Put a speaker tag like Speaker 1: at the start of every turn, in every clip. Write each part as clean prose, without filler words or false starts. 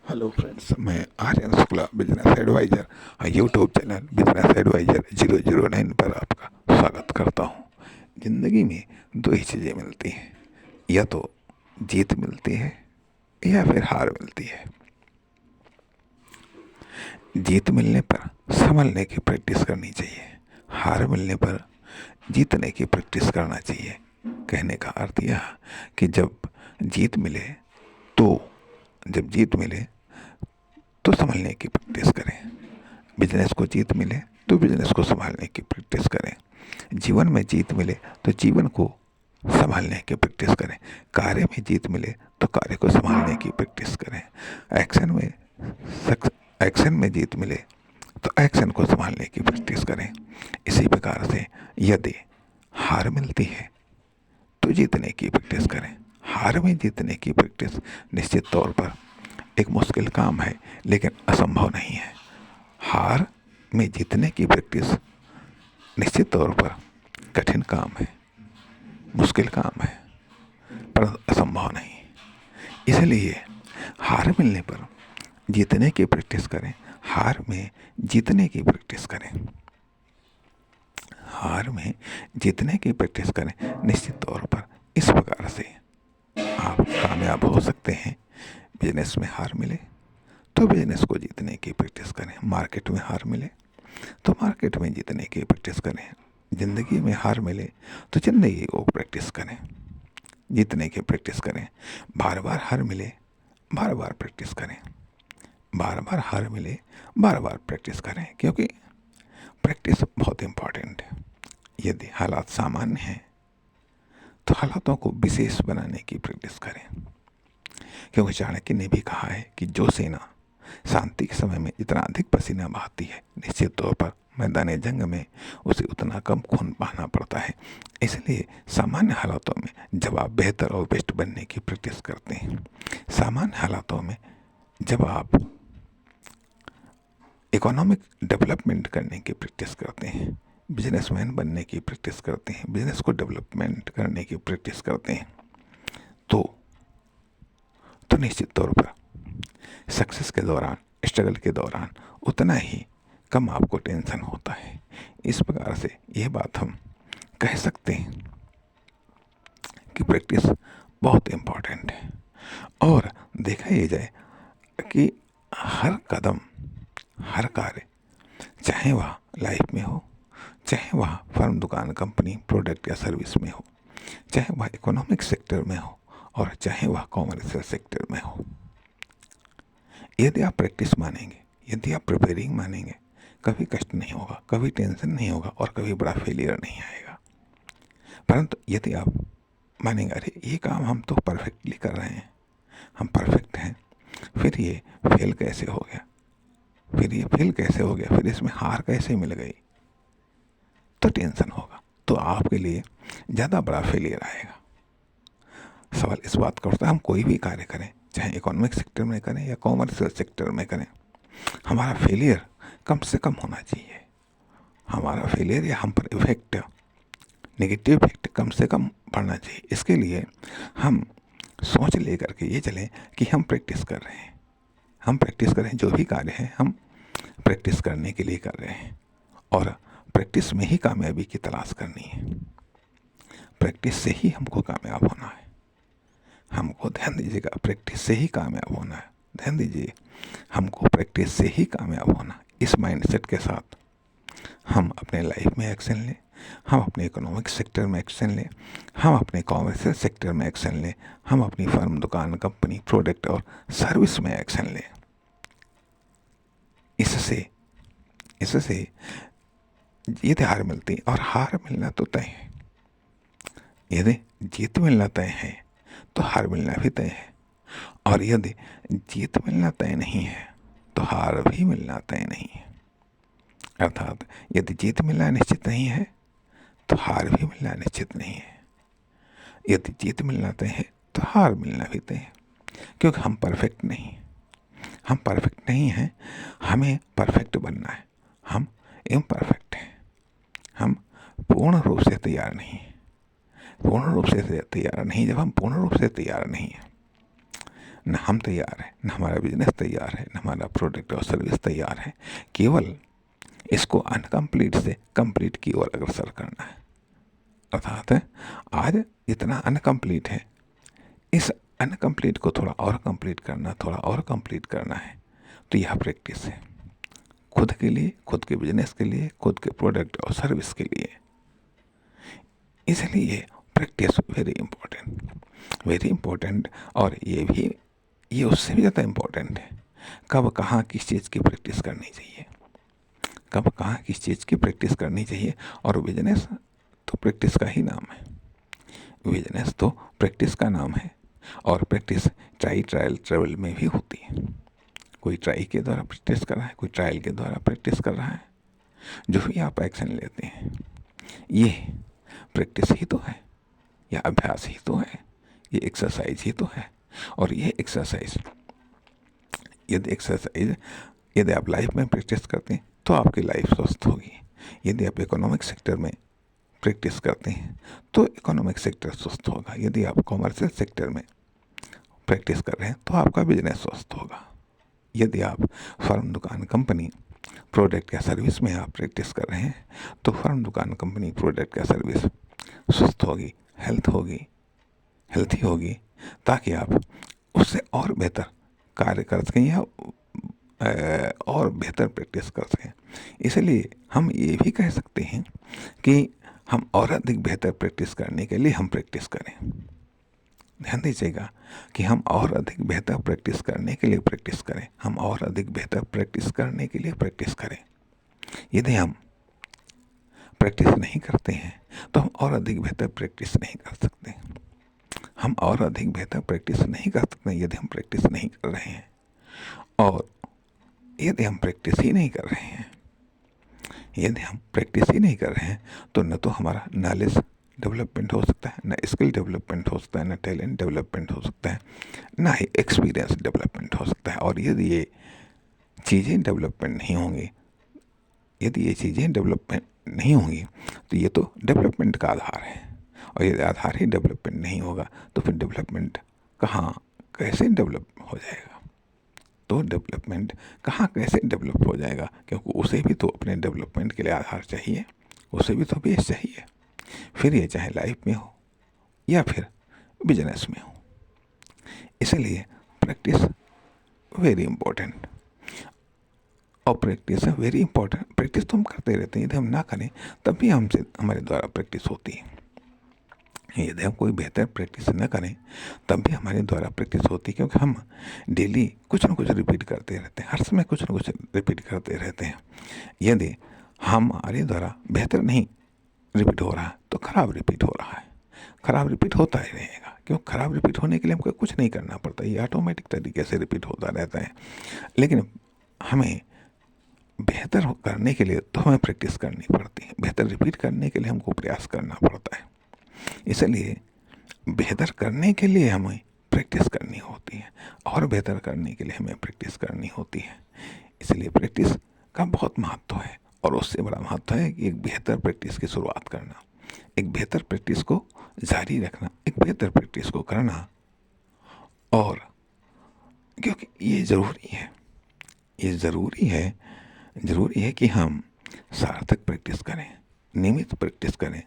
Speaker 1: Hello friends, मैं Aryan Shukla business adviser YouTube channel business adviser 009 पर आपका स्वागत करता हूँ। ज़िंदगी में दो ही चीज़ें मिलती हैं, या तो जीत मिलती है या फिर हार मिलती है। जीत मिलने पर संभलने की प्रैक्टिस करनी चाहिए, हार मिलने पर जीतने की प्रैक्टिस करना चाहिए। कहने का अर्थ यह कि जीत मिले तो जब जीत मिले तो संभलने की प्रैक्टिस करें। बिजनेस को जीत मिले तो बिजनेस को संभालने की प्रैक्टिस करें। जीवन में जीत मिले तो जीवन को संभालने की प्रैक्टिस करें। कार्य में जीत मिले तो कार्य को संभालने की प्रैक्टिस करें। एक्शन में एक्शन में जीत मिले तो एक्शन को संभालने की प्रैक्टिस करें। इसी प्रकार से यदि हार मिलती है तो जीतने की प्रैक्टिस करें। हार में जीतने की प्रैक्टिस निश्चित तौर पर एक मुश्किल काम है, लेकिन असंभव नहीं है। हार में जीतने की प्रैक्टिस निश्चित तौर पर कठिन काम है, मुश्किल काम है, पर असंभव नहीं। इसलिए हार मिलने पर जीतने की प्रैक्टिस करें, हार में जीतने की प्रैक्टिस करें। हार में जीतने की प्रैक्टिस करें। निश्चित तौर पर इस प्रकार से आप कामयाब हो सकते हैं। बिजनेस में हार मिले तो बिजनेस को जीतने की प्रैक्टिस करें। मार्केट में हार मिले तो मार्केट में जीतने की प्रैक्टिस करें। ज़िंदगी में हार मिले तो ज़िंदगी को प्रैक्टिस करें, जीतने की प्रैक्टिस करें। बार बार हार मिले, बार बार प्रैक्टिस करें। बार बार हार मिले, बार बार प्रैक्टिस करें, क्योंकि प्रैक्टिस बहुत इम्पॉर्टेंट है। यदि हालात सामान्य हैं तो हालातों को विशेष बनाने की प्रैक्टिस करें, क्योंकि चाणक्य ने भी कहा है कि जो सेना शांति के समय में जितना अधिक पसीना बहाती है, निश्चित तौर पर मैदान जंग में उसे उतना कम खून बहाना पड़ता है। इसलिए सामान्य हालातों में जब आप बेहतर और बेस्ट बनने की प्रैक्टिस करते हैं, सामान्य हालातों में जब आप इकोनॉमिक डेवलपमेंट करने की प्रैक्टिस करते हैं, बिजनेसमैन बनने की प्रैक्टिस करते हैं, बिजनेस को डेवलपमेंट करने की प्रैक्टिस करते हैं, तो निश्चित तौर पर सक्सेस के दौरान, स्ट्रगल के दौरान उतना ही कम आपको टेंशन होता है। इस प्रकार से यह बात हम कह सकते हैं कि प्रैक्टिस बहुत इम्पॉर्टेंट है। और देखा ये जाए कि हर कदम, हर कार्य, चाहे वह लाइफ में हो, चाहे वह फर्म, दुकान, कंपनी, प्रोडक्ट या सर्विस में हो, चाहे वह इकोनॉमिक सेक्टर में हो और चाहे वह कॉमर्शियल सेक्टर में हो, यदि आप प्रैक्टिस मानेंगे, यदि आप प्रिपेयरिंग मानेंगे, कभी कष्ट नहीं होगा, कभी टेंशन नहीं होगा और कभी बड़ा फेलियर नहीं आएगा। परंतु यदि आप मानेंगे, अरे ये काम हम तो परफेक्टली कर रहे हैं, हम परफेक्ट हैं, फिर ये फेल कैसे हो गया, फिर ये फेल कैसे हो गया, फिर इसमें हार कैसे मिल गई, तो टेंशन होगा, तो आपके लिए ज़्यादा बड़ा फेलियर आएगा। सवाल इस बात का उठता है, हम कोई भी कार्य करें, चाहे इकोनॉमिक सेक्टर में करें या कॉमर्शियल सेक्टर में करें, हमारा फेलियर कम से कम होना चाहिए। हमारा फेलियर या हम पर इफेक्ट, नेगेटिव इफेक्ट कम से कम पड़ना चाहिए। इसके लिए हम सोच ले करके ये चलें कि हम प्रैक्टिस कर रहे हैं, हम प्रैक्टिस करें, जो भी कार्य है हम प्रैक्टिस करने के लिए कर रहे हैं और प्रैक्टिस में ही कामयाबी की तलाश करनी है। प्रैक्टिस से ही हमको कामयाब होना है। हमको ध्यान दीजिएगा, प्रैक्टिस से ही कामयाब होना है। ध्यान दीजिए, हमको प्रैक्टिस से ही कामयाब होना। इस माइंडसेट के साथ हम अपने लाइफ में एक्शन लें, हम अपने इकोनॉमिक सेक्टर में एक्शन लें, हम अपने कॉमर्शियल सेक्टर में एक्शन लें, हम अपनी फर्म, दुकान, कंपनी, प्रोडक्ट और सर्विस में एक्शन लें। इससे जीत हार मिलती, और हार मिलना तो तय है। यदि जीत मिलना तय है तो हार मिलना भी तय है, और यदि जीत मिलना तय नहीं है तो हार भी मिलना तय नहीं है। अर्थात यदि जीत मिलना निश्चित नहीं है तो हार भी मिलना निश्चित नहीं है। यदि जीत मिलना तय है तो हार मिलना भी तय है, क्योंकि हम परफेक्ट नहीं हैं। हम परफेक्ट नहीं हैं, हमें परफेक्ट बनना है। हम इम्परफेक्ट हैं, हम पूर्ण रूप से तैयार नहीं हैं। पूर्ण रूप से तैयार नहीं, जब हम पूर्ण रूप से तैयार नहीं हैं, न हम तैयार हैं, न हमारा बिजनेस तैयार है, न हमारा प्रोडक्ट और सर्विस तैयार है। केवल इसको अनकम्प्लीट से कंप्लीट की ओर अग्रसर करना है। अर्थात आज इतना अनकम्प्लीट है, इस अनकम्प्लीट को थोड़ा और कंप्लीट करना, थोड़ा और कंप्लीट करना है। तो यह प्रैक्टिस है खुद के लिए, खुद के बिजनेस के लिए, खुद के प्रोडक्ट और सर्विस के लिए। इसलिए प्रैक्टिस वेरी इम्पोर्टेंट। और ये उससे भी ज़्यादा इम्पोर्टेंट है कब कहाँ किस चीज़ की प्रैक्टिस करनी चाहिए, कब कहाँ किस चीज़ की प्रैक्टिस करनी चाहिए। और बिजनेस तो प्रैक्टिस का ही नाम है, बिजनेस तो प्रैक्टिस का नाम है। और प्रैक्टिस ट्राई ट्रायल ट्रेवल में भी होती है। कोई ट्राई के द्वारा प्रैक्टिस कर रहा है, कोई ट्रायल के द्वारा प्रैक्टिस कर रहा है। जो भी आप एक्शन लेते हैं ये प्रैक्टिस ही तो है, या अभ्यास ही तो है, ये एक्सरसाइज ही तो है। और ये एक्सरसाइज यदि आप लाइफ में प्रैक्टिस करते हैं तो आपकी लाइफ स्वस्थ होगी। यदि आप इकोनॉमिक सेक्टर में प्रैक्टिस करते हैं तो इकोनॉमिक सेक्टर स्वस्थ होगा। यदि आप कॉमर्शियल सेक्टर में प्रैक्टिस कर रहे हैं तो आपका बिजनेस स्वस्थ होगा। यदि आप फर्म, दुकान, कंपनी, प्रोडक्ट या सर्विस में आप प्रैक्टिस कर रहे हैं तो फर्म, दुकान, कंपनी, प्रोडक्ट या सर्विस स्वस्थ होगी, हेल्थी होगी, ताकि आप उससे और बेहतर कार्य कर सकें या और बेहतर प्रैक्टिस कर सकें। इसलिए हम ये भी कह सकते हैं कि हम और अधिक बेहतर प्रैक्टिस करने के लिए हम प्रैक्टिस करें। ध्यान दीजिएगा कि हम और अधिक बेहतर प्रैक्टिस करने के लिए प्रैक्टिस करें, हम और अधिक बेहतर प्रैक्टिस करने के लिए प्रैक्टिस करें। यदि हम प्रैक्टिस नहीं करते हैं तो हम और अधिक बेहतर प्रैक्टिस नहीं कर सकते। हम और अधिक बेहतर प्रैक्टिस नहीं कर सकते यदि हम प्रैक्टिस नहीं कर रहे हैं। और यदि हम प्रैक्टिस ही नहीं कर रहे हैं, यदि हम प्रैक्टिस ही नहीं कर रहे हैं तो न तो हमारा नॉलेज डेवलपमेंट हो सकता है, न स्किल डेवलपमेंट हो सकता है, न टैलेंट डेवलपमेंट हो सकता है, ना ही एक्सपीरियंस डेवलपमेंट हो सकता है। और यदि ये चीज़ें डेवलपमेंट नहीं होंगी, तो ये तो डेवलपमेंट का आधार है। और यदि आधार ही डेवलपमेंट नहीं होगा तो फिर डेवलपमेंट कैसे डेवलप हो जाएगा? तो डेवलपमेंट कैसे डेवलप हो जाएगा? क्योंकि उसे भी तो अपने डेवलपमेंट के लिए आधार चाहिए, उसे भी तो बेस चाहिए। फिर ये चाहे लाइफ में हो या फिर बिजनेस में हो। इसलिए प्रैक्टिस वेरी इम्पोर्टेंट। और प्रैक्टिस है वेरी इम्पोर्टेंट। प्रैक्टिस तो हम करते रहते हैं, यदि हम ना करें तब भी हमारे द्वारा प्रैक्टिस होती है। यदि हम कोई बेहतर प्रैक्टिस न करें तब भी हमारे द्वारा प्रैक्टिस होती है, क्योंकि हम डेली कुछ न कुछ रिपीट करते रहते हैं, हर समय कुछ न कुछ रिपीट करते रहते हैं। यदि हमारे द्वारा बेहतर नहीं रिपीट हो रहा तो खराब रिपीट हो रहा है, खराब रिपीट होता ही रहेगा। क्यों? खराब रिपीट होने के लिए हमको कुछ नहीं करना पड़ता, ये ऑटोमेटिक तरीके से रिपीट होता रहता है। लेकिन हमें बेहतर करने के लिए तो हमें प्रैक्टिस करनी पड़ती है, बेहतर रिपीट करने के लिए हमको प्रयास करना पड़ता है। इसलिए बेहतर करने के लिए हमें प्रैक्टिस करनी होती है, और बेहतर करने के लिए हमें प्रैक्टिस करनी होती है। इसलिए प्रैक्टिस का बहुत महत्व है, और उससे बड़ा महत्व है कि एक बेहतर प्रैक्टिस की शुरुआत करना, एक बेहतर प्रैक्टिस को जारी रखना, एक बेहतर प्रैक्टिस को करना। और क्योंकि ये ज़रूरी है कि हम सार्थक प्रैक्टिस करें, नियमित प्रैक्टिस करें,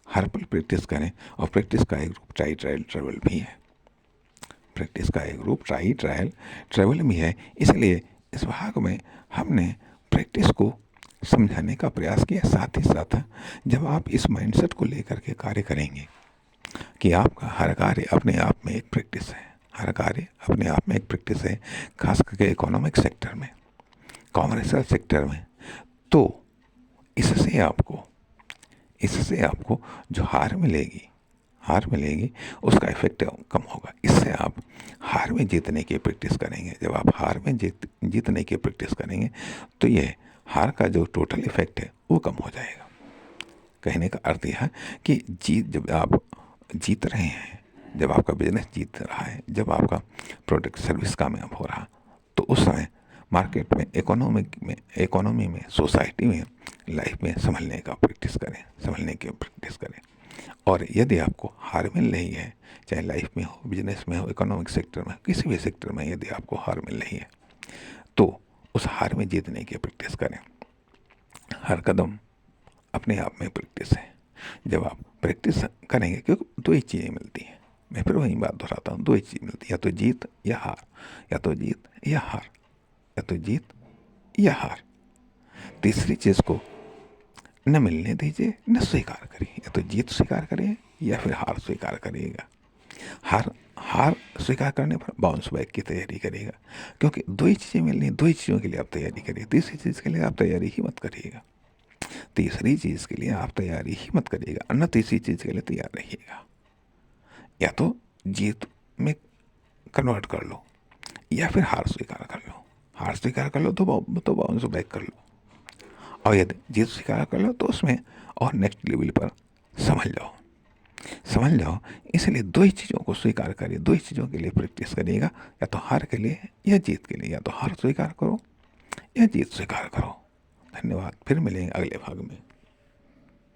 Speaker 1: हर पल प्रैक्टिस करें। और प्रैक्टिस का एक रूप ट्राई ट्रायल ट्रेवल भी है, प्रैक्टिस का एक रूप ट्राई ट्रायल ट्रेवल भी है। इसलिए इस भाग में हमने प्रैक्टिस को समझाने का प्रयास किया। साथ ही साथ जब आप इस माइंडसेट को लेकर के कार्य करेंगे कि आपका हर कार्य अपने आप में एक प्रैक्टिस है, हर कार्य अपने आप में एक प्रैक्टिस है, खास करके इकोनॉमिक सेक्टर में, कॉमर्शियल सेक्टर में, तो इससे आपको जो हार मिलेगी उसका इफेक्ट कम होगा। इससे आप हार में जीतने की प्रैक्टिस करेंगे। जब आप हार में जीतने की प्रैक्टिस करेंगे तो ये हार का जो टोटल इफेक्ट है वो कम हो जाएगा। कहने का अर्थ यह है कि जब आप जीत रहे हैं, जब आपका बिजनेस जीत रहा है, जब आपका प्रोडक्ट सर्विस कामयाब हो रहा, तो उस समय मार्केट में, इकोनॉमी में, सोसाइटी में, लाइफ में संभलने की प्रैक्टिस करें। और यदि आपको हार मिल रही है, चाहे लाइफ में हो, बिजनेस में हो, इकोनॉमिक सेक्टर में, किसी भी सेक्टर में यदि आपको हार मिल रही है, तो उस हार में जीतने की प्रैक्टिस करें। हर कदम अपने आप में प्रैक्टिस है। जब आप प्रैक्टिस करेंगे, क्योंकि दो ही चीज़ें मिलती हैं, मैं फिर वही बात दोहराता हूँ, दो ही चीज़ मिलती है, या तो जीत या हार, या तो जीत या हार, या तो जीत या हार। तीसरी चीज़ को न मिलने दीजिए, न स्वीकार करिए। या तो जीत स्वीकार करिए या फिर हार स्वीकार करिएगा। हार हार स्वीकार करने पर बाउंस बैक की तैयारी करिएगा, क्योंकि दो ही चीज़ें मिलनी, दो ही चीज़ों के लिए आप तैयारी करिए। तीसरी चीज़ के लिए आप तैयारी ही मत करिएगा। तीसरी चीज़ के लिए आप तैयारी ही मत करिएगा, न तीसरी चीज़ के लिए तैयार रहिएगा। या तो जीत में कन्वर्ट कर लो या फिर हार स्वीकार कर लो। हार स्वीकार कर लो तो बाउंस बैक कर लो, और यदि जीत स्वीकार कर लो तो उसमें और नेक्स्ट लेवल पर समझ जाओ। इसलिए दो ही चीज़ों को स्वीकार करिए, दो ही चीज़ों के लिए प्रैक्टिस करिएगा, या तो हार के लिए या जीत के लिए। या तो हार स्वीकार करो या जीत स्वीकार करो। धन्यवाद, फिर मिलेंगे अगले भाग में।